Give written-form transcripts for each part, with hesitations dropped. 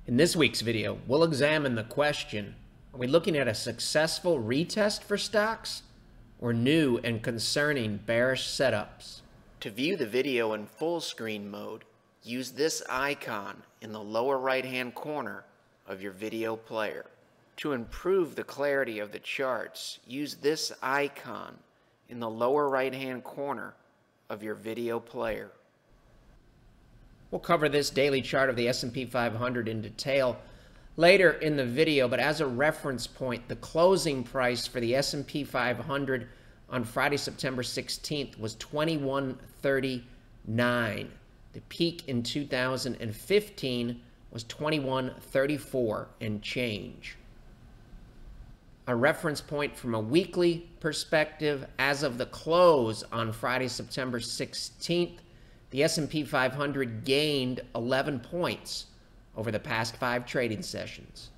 In this week's video, we'll examine the question, are we looking at a successful retest for stocks or new and concerning bearish setups? To view the video in full screen mode, use this icon in the lower right-hand corner of your video player. To improve the clarity of the charts, use this icon in the lower right-hand corner of your video player. We'll cover this daily chart of the S&P 500 in detail later in the video, but as a reference point, the closing price for the S&P 500 on Friday, September 16th was $21.39. The peak in 2015 was $21.34 and change. A reference point from a weekly perspective, as of the close on Friday, September 16th, the S&P 500 gained 11 points over the past 5 trading sessions.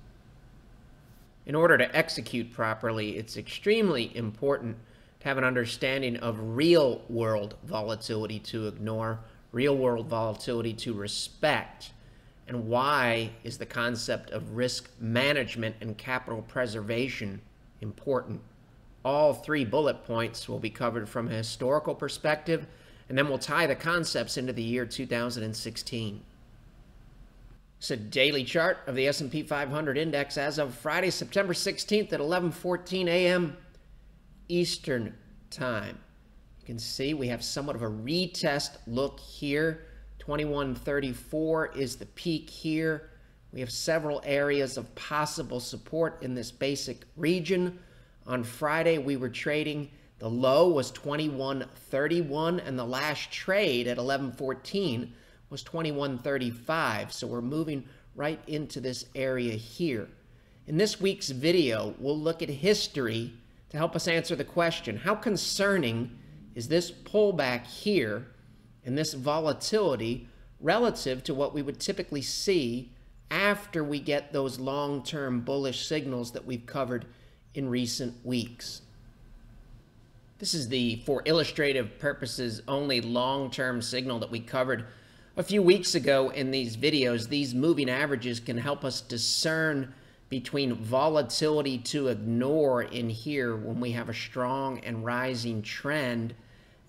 In order to execute properly, it's extremely important to have an understanding of real-world volatility to ignore, real-world volatility to respect, and why is the concept of risk management and capital preservation important. All 3 bullet points will be covered from a historical perspective, and then we'll tie the concepts into the year 2016. It's a daily chart of the S&P 500 index as of Friday, September 16th at 11:14 a.m. Eastern Time. You can see we have somewhat of a retest look here. 21.34 is the peak here. We have several areas of possible support in this basic region. On Friday, we were trading. The low was 21.31, and the last trade at 11:14 was 21.35. So we're moving right into this area here. In this week's video, we'll look at history to help us answer the question, how concerning is this pullback here and this volatility relative to what we would typically see after we get those long-term bullish signals that we've covered in recent weeks. This is the, for illustrative purposes only, long-term signal that we covered a few weeks ago in these videos. These moving averages can help us discern between volatility to ignore in here when we have a strong and rising trend,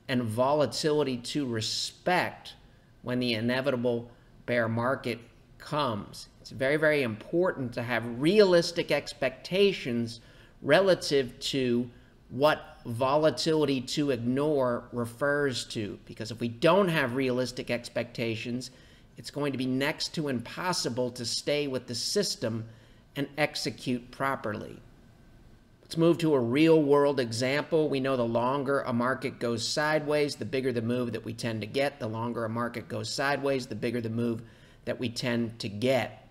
and volatility to respect when the inevitable bear market comes. It's very, very important to have realistic expectations relative to what volatility to ignore refers to, because if we don't have realistic expectations, it's going to be next to impossible to stay with the system and execute properly. Let's move to a real-world example. We know the longer a market goes sideways, the bigger the move that we tend to get. The longer a market goes sideways, the bigger the move that we tend to get.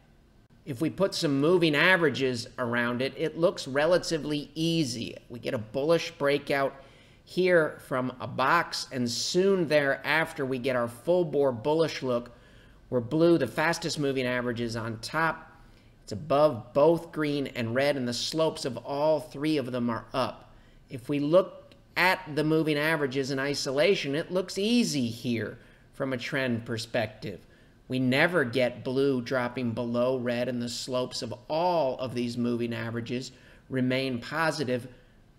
If we put some moving averages around it, it looks relatively easy. We get a bullish breakout here from a box, and soon thereafter we get our full-bore bullish look where blue, the fastest moving average, is on top. It's above both green and red, and the slopes of all 3 of them are up. If we look at the moving averages in isolation, it looks easy here from a trend perspective. We never get blue dropping below red, and the slopes of all of these moving averages remain positive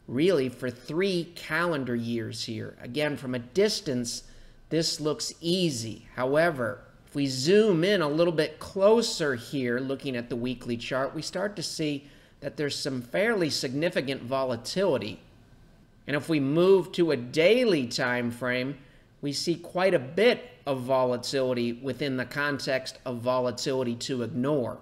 really for 3 calendar years here. Again, from a distance, this looks easy. However, if we zoom in a little bit closer here, looking at the weekly chart, we start to see that there's some fairly significant volatility. And if we move to a daily time frame, we see quite a bit of volatility within the context of volatility to ignore.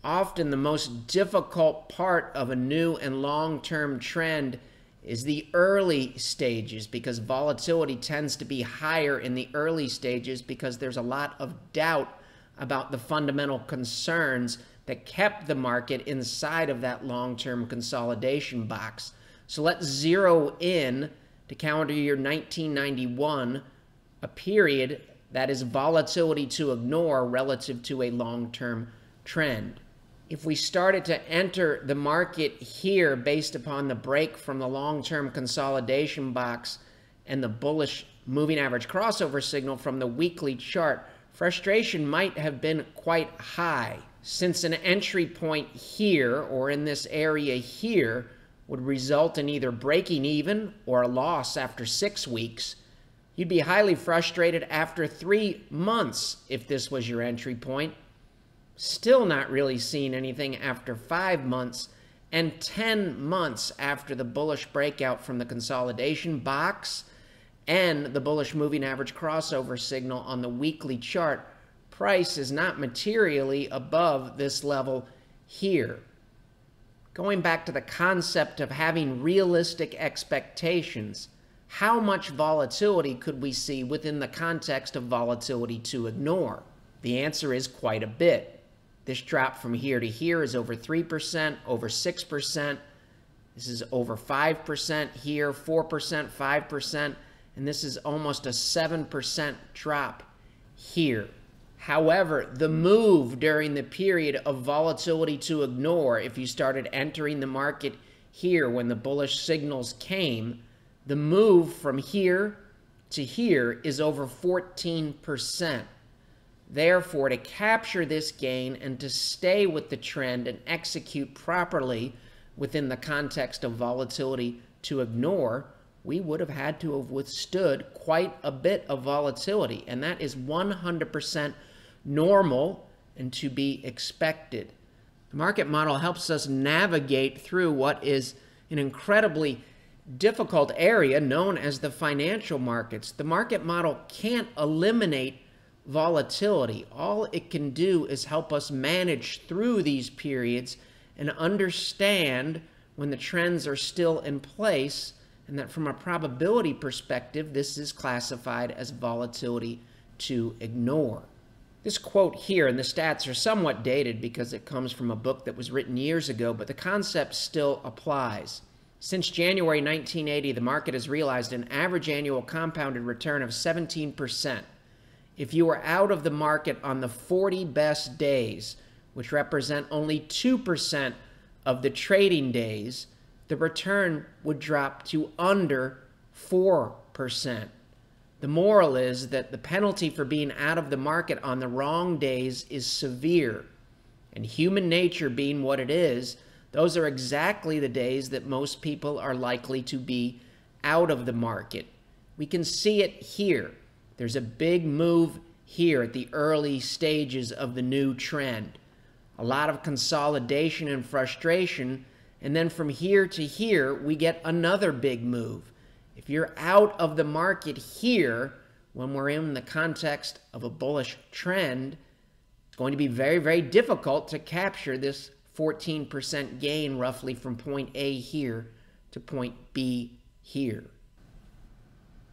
Often the most difficult part of a new and long-term trend is the early stages, because volatility tends to be higher in the early stages because there's a lot of doubt about the fundamental concerns that kept the market inside of that long-term consolidation box. So let's zero in to calendar year 1991, a period that is volatility to ignore relative to a long-term trend. If we started to enter the market here based upon the break from the long-term consolidation box and the bullish moving average crossover signal from the weekly chart, frustration might have been quite high. Since an entry point here or in this area here would result in either breaking even or a loss after 6 weeks, you'd be highly frustrated after 3 months if this was your entry point. Still not really seeing anything after 5 months and 10 months after the bullish breakout from the consolidation box and the bullish moving average crossover signal on the weekly chart. Price is not materially above this level here. Going back to the concept of having realistic expectations, how much volatility could we see within the context of volatility to ignore? The answer is quite a bit. This drop from here to here is over 3%, over 6%. This is over 5% here, 4%, 5%, and this is almost a 7% drop here. However, the move during the period of volatility to ignore, if you started entering the market here when the bullish signals came, the move from here to here is over 14%. Therefore, to capture this gain and to stay with the trend and execute properly within the context of volatility to ignore, we would have had to have withstood quite a bit of volatility, and that is 100% normal and to be expected. The market model helps us navigate through what is an incredibly difficult area known as the financial markets. The market model can't eliminate volatility. All it can do is help us manage through these periods and understand when the trends are still in place, and that from a probability perspective, this is classified as volatility to ignore. This quote here, and the stats are somewhat dated because it comes from a book that was written years ago, but the concept still applies. Since January 1980, the market has realized an average annual compounded return of 17%. If you were out of the market on the 40 best days, which represent only 2% of the trading days, the return would drop to under 4%. The moral is that the penalty for being out of the market on the wrong days is severe. And human nature being what it is, those are exactly the days that most people are likely to be out of the market. We can see it here. There's a big move here at the early stages of the new trend. A lot of consolidation and frustration, and then from here to here, we get another big move. If you're out of the market here, when we're in the context of a bullish trend, it's going to be very, very difficult to capture this 14% gain roughly from point A here to point B here.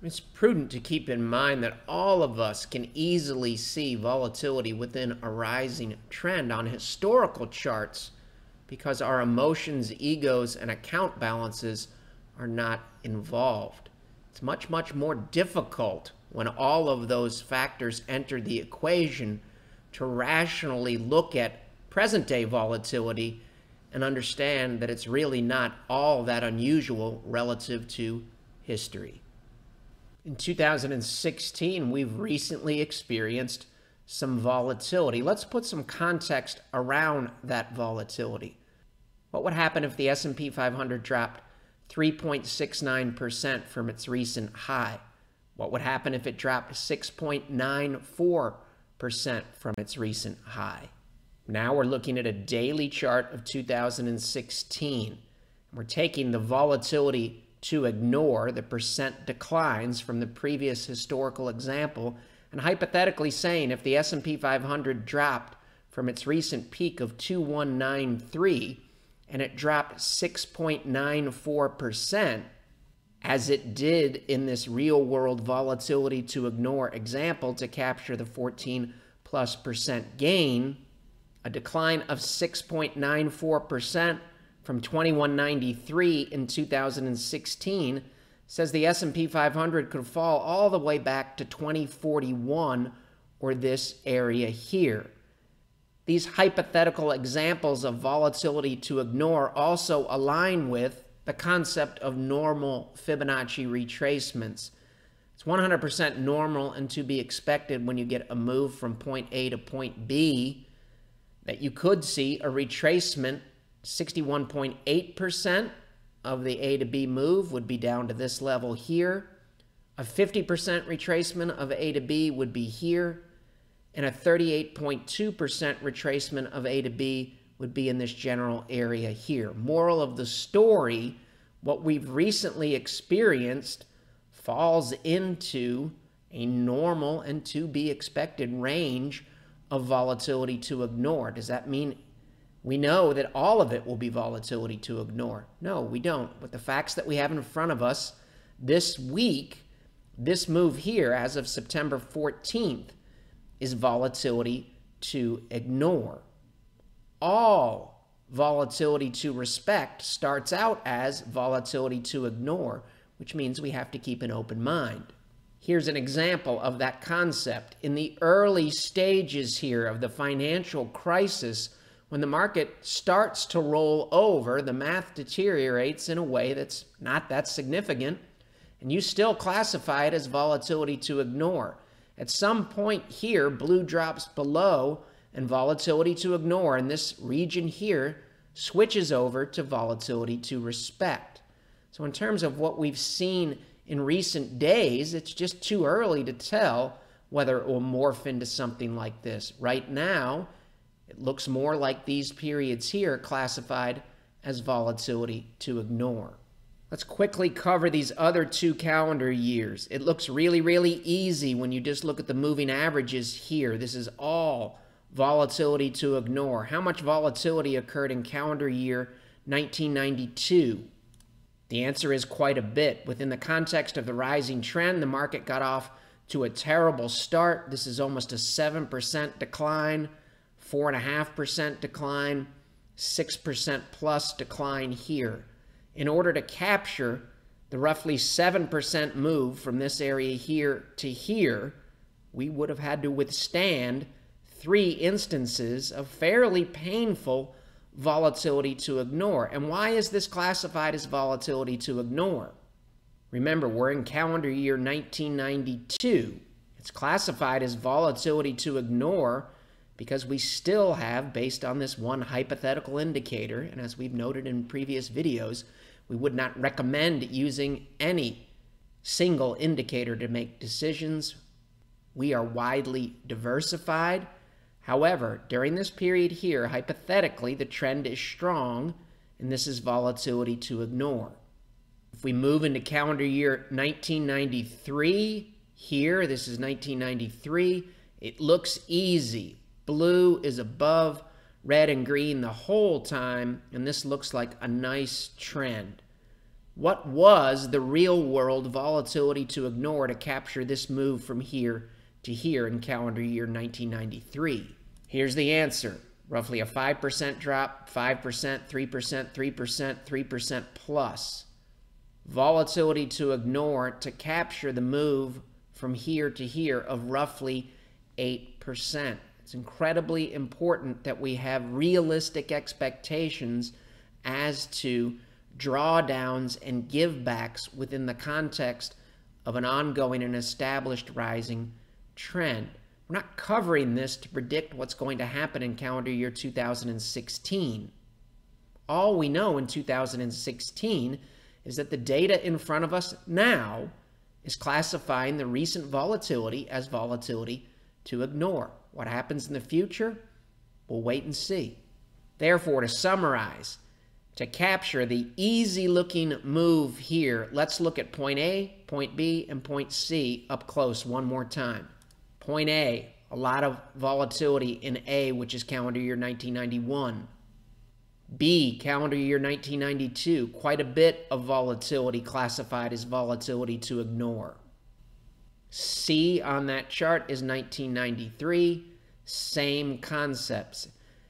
It's prudent to keep in mind that all of us can easily see volatility within a rising trend on historical charts because our emotions, egos, and account balances are not involved. It's much, much more difficult when all of those factors enter the equation to rationally look at present-day volatility and understand that it's really not all that unusual relative to history. In 2016, we've recently experienced some volatility. Let's put some context around that volatility. What would happen if the S&P 500 dropped 3.69% from its recent high? What would happen if it dropped 6.94% from its recent high? Now we're looking at a daily chart of 2016. We're taking the volatility to ignore the percent declines from the previous historical example and hypothetically saying if the S&P 500 dropped from its recent peak of 2193 and it dropped 6.94%, as it did in this real-world volatility to ignore example to capture the 14+% gain, a decline of 6.94% from 2193 in 2016 says the S&P 500 could fall all the way back to 2041 or this area here. These hypothetical examples of volatility to ignore also align with the concept of normal Fibonacci retracements. It's 100% normal and to be expected when you get a move from point A to point B that you could see a retracement. 61.8% of the A to B move would be down to this level here. A 50% retracement of A to B would be here. And a 38.2% retracement of A to B would be in this general area here. Moral of the story, what we've recently experienced falls into a normal and to be expected range of volatility to ignore. Does that mean we know that all of it will be volatility to ignore? No, we don't. With the facts that we have in front of us this week, this move here as of September 14th is volatility to ignore. All volatility to respect starts out as volatility to ignore, which means we have to keep an open mind. Here's an example of that concept. In the early stages here of the financial crisis, when the market starts to roll over, the math deteriorates in a way that's not that significant, and you still classify it as volatility to ignore. At some point here, blue drops below, and volatility to ignore in this region here switches over to volatility to respect. So in terms of what we've seen in recent days, it's just too early to tell whether it will morph into something like this. Right now, it looks more like these periods here classified as volatility to ignore. Let's quickly cover these other 2 calendar years. It looks really, really easy when you just look at the moving averages here. This is all volatility to ignore. How much volatility occurred in calendar year 1992? The answer is quite a bit. Within the context of the rising trend, the market got off to a terrible start. This is almost a 7% decline. 4.5% decline, 6% plus decline here. In order to capture the roughly 7% move from this area here to here, we would have had to withstand 3 instances of fairly painful volatility to ignore. And why is this classified as volatility to ignore? Remember, we're in calendar year 1992. It's classified as volatility to ignore because we still have, based on this one hypothetical indicator, and as we've noted in previous videos, we would not recommend using any single indicator to make decisions. We are widely diversified. However, during this period here, hypothetically, the trend is strong, and this is volatility to ignore. If we move into calendar year 1993, here, this is 1993, it looks easy. Blue is above red and green the whole time, and this looks like a nice trend. What was the real world volatility to ignore to capture this move from here to here in calendar year 1993? Here's the answer. Roughly a 5% drop, 5%, 3%, 3%, 3% plus. Volatility to ignore to capture the move from here to here of roughly 8%. It's incredibly important that we have realistic expectations as to drawdowns and givebacks within the context of an ongoing and established rising trend. We're not covering this to predict what's going to happen in calendar year 2016. All we know in 2016 is that the data in front of us now is classifying the recent volatility as volatility to ignore. What happens in the future? We'll wait and see. Therefore, to summarize, to capture the easy-looking move here, let's look at point A, point B, and point C up close one more time. Point A, a lot of volatility in A, which is calendar year 1991. B, calendar year 1992, quite a bit of volatility classified as volatility to ignore. C on that chart is 1993, same concepts.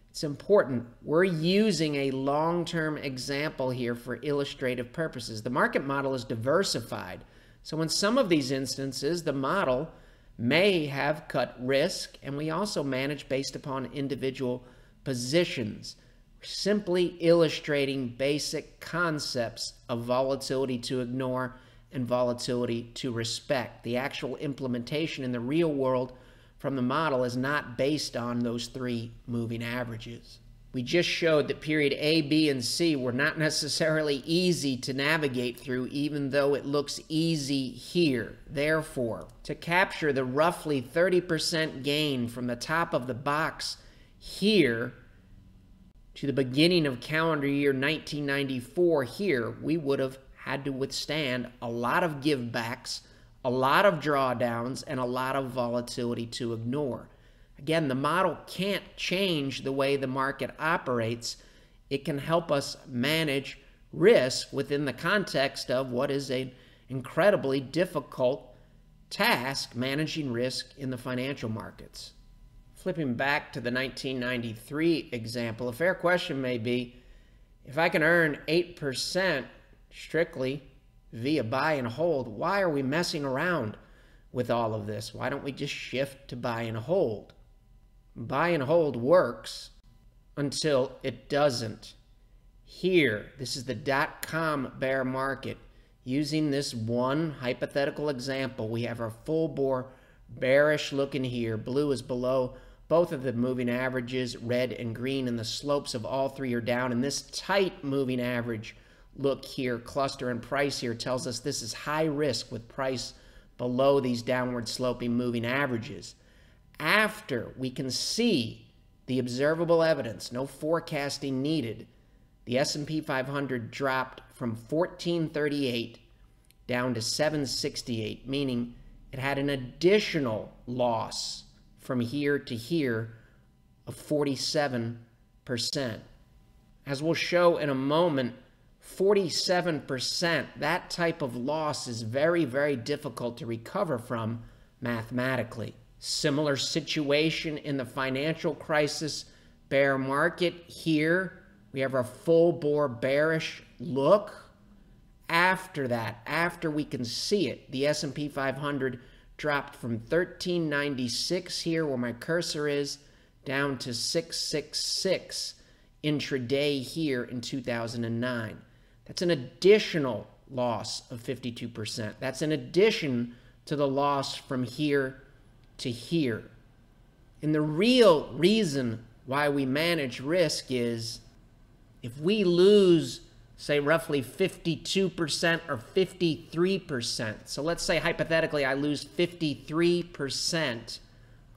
It's important. We're using a long-term example here for illustrative purposes. The market model is diversified, so in some of these instances, the model may have cut risk, and we also manage based upon individual positions. We're simply illustrating basic concepts of volatility to ignore and volatility to respect. The actual implementation in the real world from the model is not based on those three moving averages. We just showed that period A, B, and C were not necessarily easy to navigate through, even though it looks easy here. Therefore, to capture the roughly 30% gain from the top of the box here to the beginning of calendar year 1994 here, we would have had to withstand a lot of givebacks, a lot of drawdowns, and a lot of volatility to ignore. Again, the model can't change the way the market operates. It can help us manage risk within the context of what is an incredibly difficult task, managing risk in the financial markets. Flipping back to the 1993 example, a fair question may be, if I can earn 8% strictly via buy and hold, why are we messing around with all of this? Why don't we just shift to buy and hold? Buy and hold works until it doesn't. Here, this is the .com bear market. Using this one hypothetical example, we have our full bore bearish looking here. Blue is below both of the moving averages, red and green, and the slopes of all three are down. And this tight moving average look here, cluster and price here, tells us this is high risk with price below these downward sloping moving averages. After we can see the observable evidence, no forecasting needed, the S&P 500 dropped from 1438 down to 768, meaning it had an additional loss from here to here of 47%. As we'll show in a moment, 47%, that type of loss is very, very difficult to recover from mathematically. Similar situation in the financial crisis bear market. Here we have our full bore bearish look. After that, after we can see it, the S&P 500 dropped from 1396 here where my cursor is down to 666 intraday here in 2009. That's an additional loss of 52%. That's in addition to the loss from here to here. And the real reason why we manage risk is if we lose, say, roughly 52% or 53%. So let's say hypothetically I lose 53%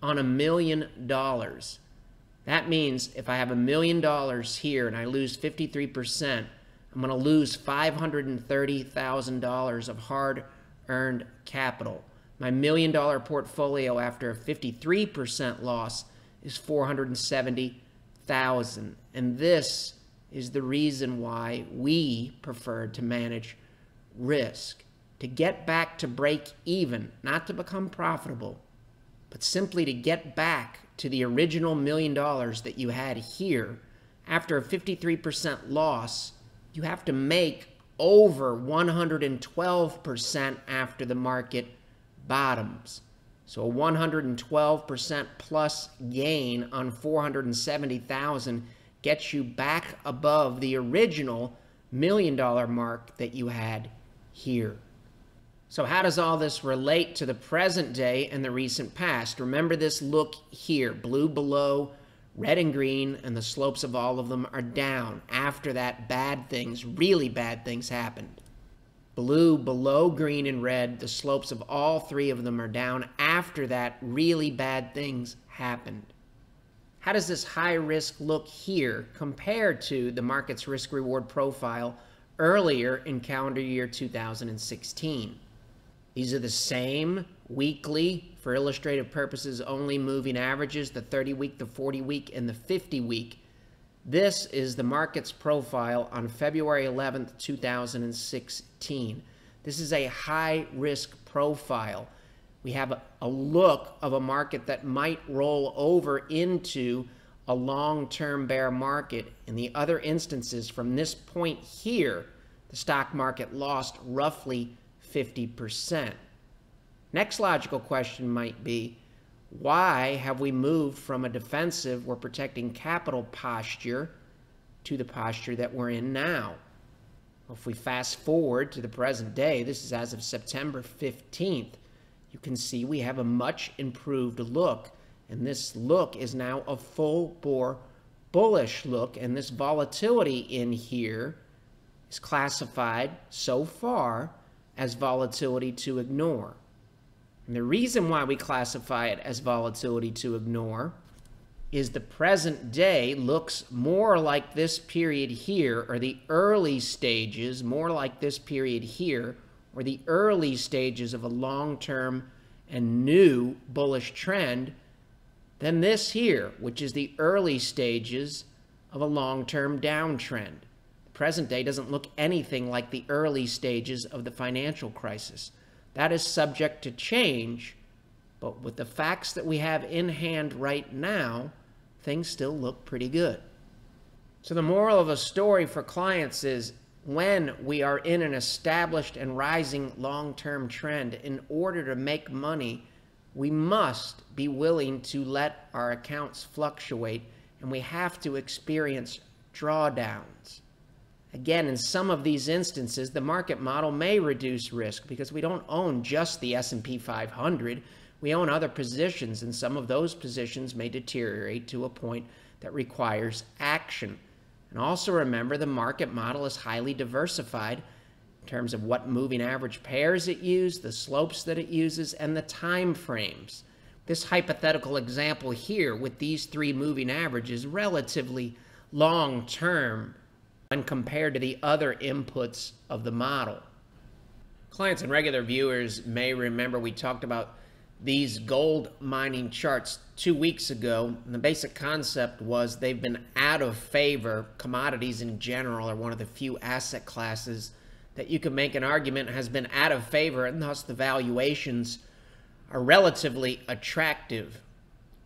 on $1 million. That means if I have $1 million here and I lose 53%, I'm going to lose $530,000 of hard-earned capital. My $1 million portfolio after a 53% loss is $470,000. And this is the reason why we prefer to manage risk. To get back to break even, not to become profitable, but simply to get back to the original $1 million that you had here. After a 53% loss, you have to make over 112% after the market bottoms. So a 112% plus gain on 470,000 gets you back above the original $1 million mark that you had here. So how does all this relate to the present day and the recent past? Remember this look here, blue below, red and green, and the slopes of all of them are down. After that, bad things, really bad things happened. Blue below green and red, the slopes of all three of them are down. After that, really bad things happened. How does this high risk look here compared to the market's risk reward profile earlier in calendar year 2016? These are the same weekly, for illustrative purposes only, moving averages, the 30-week, the 40-week, and the 50-week. This is the market's profile on February 11th, 2016. This is a high-risk profile. We have a look of a market that might roll over into a long-term bear market. In the other instances, from this point here, the stock market lost roughly 50%. Next logical question might be, why have we moved from a defensive, we're protecting capital posture, to the posture that we're in now? Well, if we fast forward to the present day, this is as of September 15th, you can see we have a much improved look And this look is now a full bore bullish look, and this volatility in here is classified so far as volatility to ignore. And the reason why we classify it as volatility to ignore is the present day looks more like this period here, or the early stages, more like this period here, or the early stages of a long-term and new bullish trend than this here, which is the early stages of a long-term downtrend. The present day doesn't look anything like the early stages of the financial crisis. That is subject to change, but with the facts that we have in hand right now, things still look pretty good. So the moral of the story for clients is, when we are in an established and rising long-term trend, in order to make money, we must be willing to let our accounts fluctuate, and we have to experience drawdowns. Again, in some of these instances, the market model may reduce risk because we don't own just the S&P 500. We own other positions, and some of those positions may deteriorate to a point that requires action. And also remember, the market model is highly diversified in terms of what moving average pairs it uses, the slopes that it uses, and the time frames. This hypothetical example here with these three moving averages is relatively long-term when compared to the other inputs of the model. Clients and regular viewers may remember we talked about these gold mining charts 2 weeks ago, and the basic concept was they've been out of favor. Commodities in general are one of the few asset classes that you can make an argument has been out of favor, and thus the valuations are relatively attractive.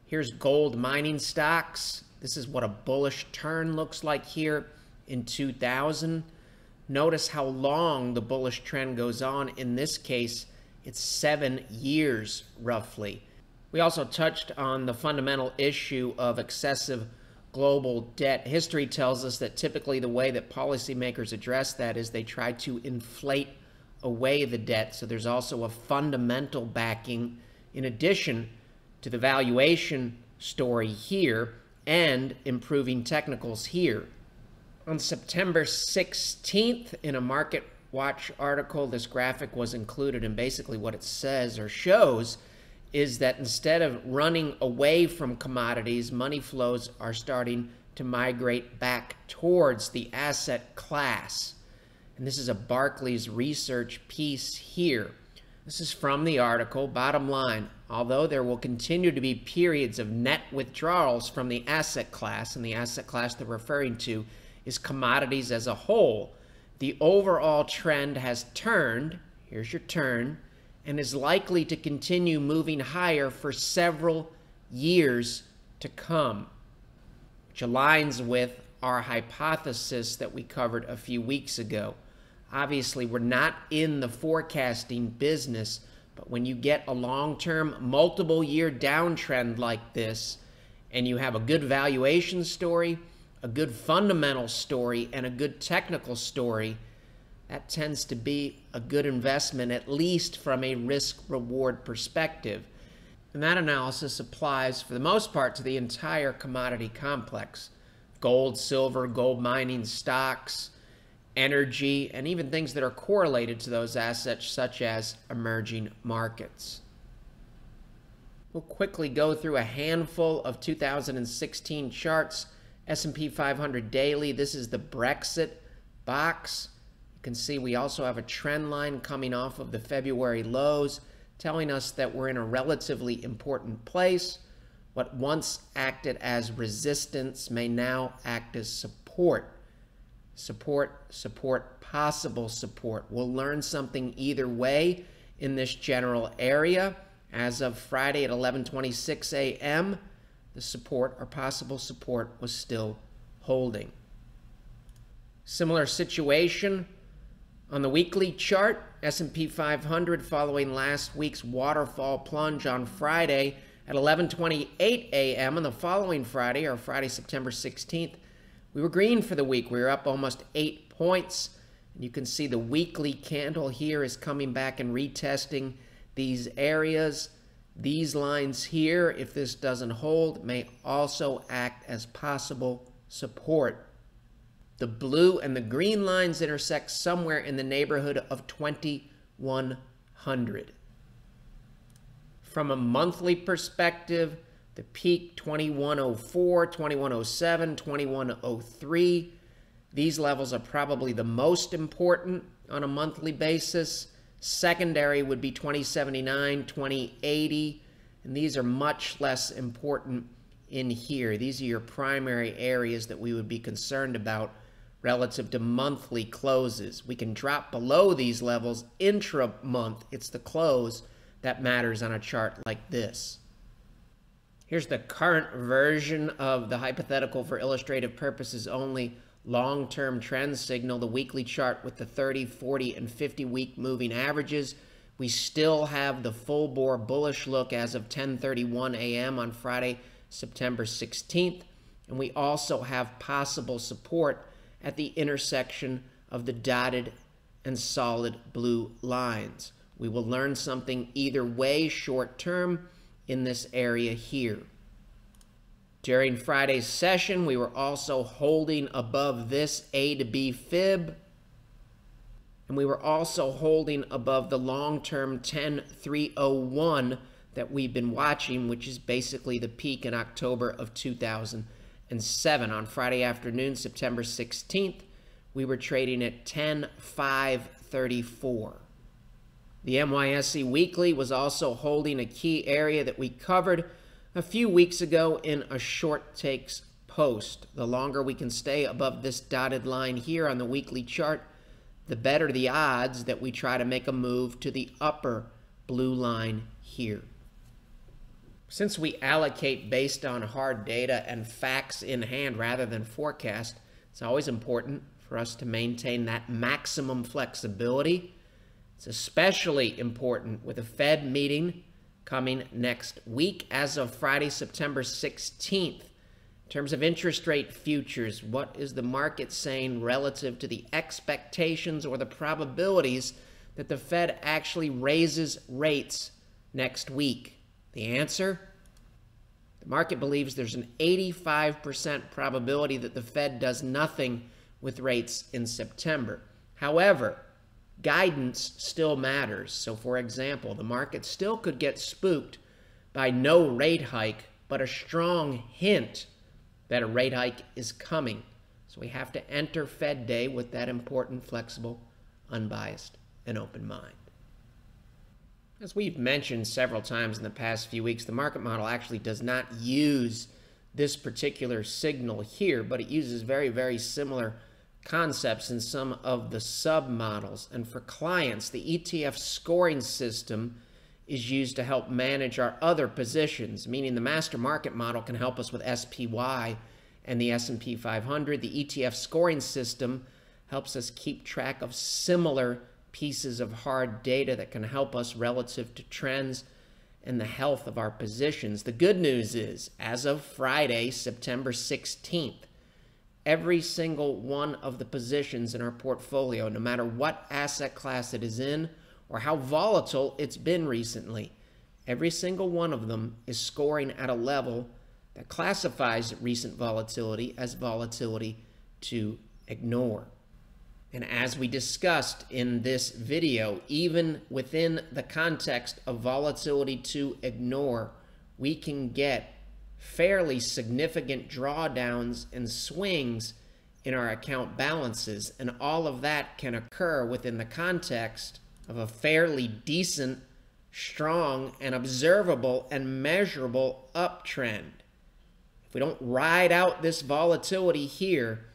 Here's gold mining stocks. This is what a bullish turn looks like here in 2000. Notice how long the bullish trend goes on. In this case, it's 7 years roughly. We also touched on the fundamental issue of excessive global debt. History tells us that typically the way that policymakers address that is they try to inflate away the debt. So there's also a fundamental backing in addition to the valuation story here and improving technicals here. On September 16th, in a Market Watch article, this graphic was included, and basically what it says or shows is that instead of running away from commodities, money flows are starting to migrate back towards the asset class. And this is a Barclays research piece here. This is from the article. Bottom line, although there will continue to be periods of net withdrawals from the asset class, and the asset class they're referring to is commodities as a whole, the overall trend has turned, here's your turn, and is likely to continue moving higher for several years to come, which aligns with our hypothesis that we covered a few weeks ago. Obviously, we're not in the forecasting business, but when you get a long-term, multiple-year downtrend like this, and you have a good valuation story, a good fundamental story, and a good technical story, that tends to be a good investment, at least from a risk-reward perspective. And that analysis applies, for the most part, to the entire commodity complex. Gold, silver, gold mining stocks, energy, and even things that are correlated to those assets, such as emerging markets. We'll quickly go through a handful of 2016 charts. S&P 500 daily, this is the Brexit box. You can see we also have a trend line coming off of the February lows, telling us that we're in a relatively important place. What once acted as resistance may now act as support. Support, support, possible support. We'll learn something either way in this general area. As of Friday at 11:26 a.m., the support or possible support was still holding. Similar situation on the weekly chart. S&P 500 following last week's waterfall plunge on Friday at 11:28 a.m. on the following Friday, or Friday, September 16th, we were green for the week. We were up almost 8 points. And you can see the weekly candle here is coming back and retesting these areas. These lines here, if this doesn't hold, may also act as possible support. The blue and the green lines intersect somewhere in the neighborhood of 2100. From a monthly perspective, the peak 2104, 2107, 2103. These levels are probably the most important on a monthly basis. Secondary would be 2079, 2080, and these are much less important in here. These are your primary areas that we would be concerned about relative to monthly closes. We can drop below these levels intra-month. It's the close that matters on a chart like this. Here's the current version of the hypothetical for illustrative purposes only long-term trend signal, the weekly chart with the 30, 40, and 50-week moving averages. We still have the full-bore bullish look as of 10:31 a.m. on Friday, September 16th. And we also have possible support at the intersection of the dotted and solid blue lines. We will learn something either way short-term in this area here. During Friday's session, we were also holding above this A to B fib, and we were also holding above the long-term 10-301 that we've been watching, which is basically the peak in October of 2007. On Friday afternoon, September 16th, we were trading at 10-534. The NYSE Weekly was also holding a key area that we covered a few weeks ago in a short takes post. The longer we can stay above this dotted line here on the weekly chart, the better the odds that we try to make a move to the upper blue line here. Since we allocate based on hard data and facts in hand rather than forecast, it's always important for us to maintain that maximum flexibility. It's especially important with a Fed meeting coming next week as of Friday, September 16th. In terms of interest rate futures, what is the market saying relative to the expectations or the probabilities that the Fed actually raises rates next week? The answer? The market believes there's an 85% probability that the Fed does nothing with rates in September. However, guidance still matters. So, for example, the market still could get spooked by no rate hike, but a strong hint that a rate hike is coming. So we have to enter Fed Day with that important, flexible, unbiased, and open mind. As we've mentioned several times in the past few weeks, the market model actually does not use this particular signal here, but it uses very, very similar concepts in some of the sub-models. And for clients, the ETF scoring system is used to help manage our other positions, meaning the master market model can help us with SPY and the S&P 500. The ETF scoring system helps us keep track of similar pieces of hard data that can help us relative to trends and the health of our positions. The good news is, as of Friday, September 16th, every single one of the positions in our portfolio, no matter what asset class it is in or how volatile it's been recently, every single one of them is scoring at a level that classifies recent volatility as volatility to ignore. And as we discussed in this video, even within the context of volatility to ignore, we can get fairly significant drawdowns and swings in our account balances, and all of that can occur within the context of a fairly decent, strong, and observable and measurable uptrend. If we don't ride out this volatility here,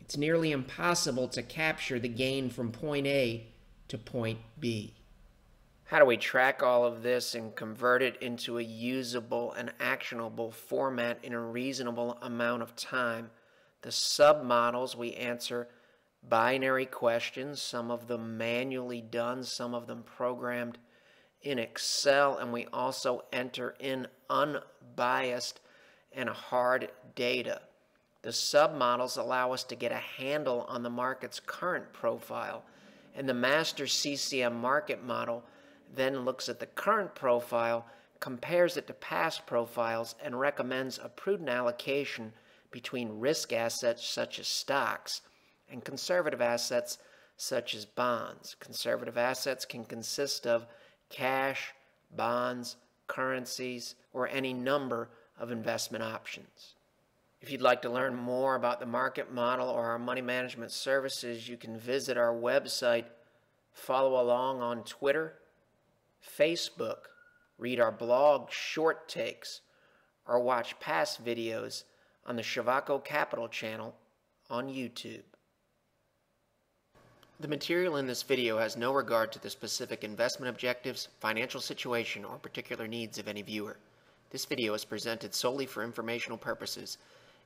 it's nearly impossible to capture the gain from point A to point B. How do we track all of this and convert it into a usable and actionable format in a reasonable amount of time? The sub-models, we answer binary questions, some of them manually done, some of them programmed in Excel, and we also enter in unbiased and hard data. The sub-models allow us to get a handle on the market's current profile, and the master CCM market model then looks at the current profile compares it to past profiles, and recommends a prudent allocation between risk assets such as stocks and conservative assets such as bonds. Conservative assets can consist of cash, bonds, currencies, or any number of investment options. If you'd like to learn more about the market model or our money management services, you can visit our website, follow along on Twitter, Facebook, read our blog short takes, or watch past videos on the Untitled Capital channel on YouTube. The material in this video has no regard to the specific investment objectives, financial situation, or particular needs of any viewer. This video is presented solely for informational purposes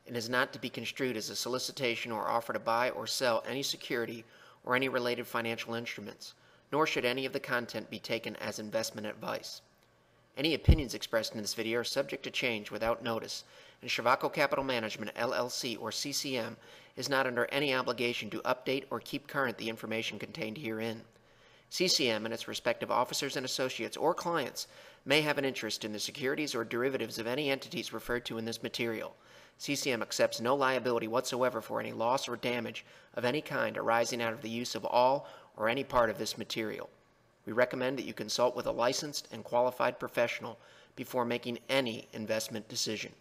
and is not to be construed as a solicitation or offer to buy or sell any security or any related financial instruments, nor should any of the content be taken as investment advice. Any opinions expressed in this video are subject to change without notice, and Untitled Capital Management, LLC, or CCM, is not under any obligation to update or keep current the information contained herein. CCM and its respective officers and associates or clients may have an interest in the securities or derivatives of any entities referred to in this material. CCM accepts no liability whatsoever for any loss or damage of any kind arising out of the use of all or any part of this material. We recommend that you consult with a licensed and qualified professional before making any investment decision.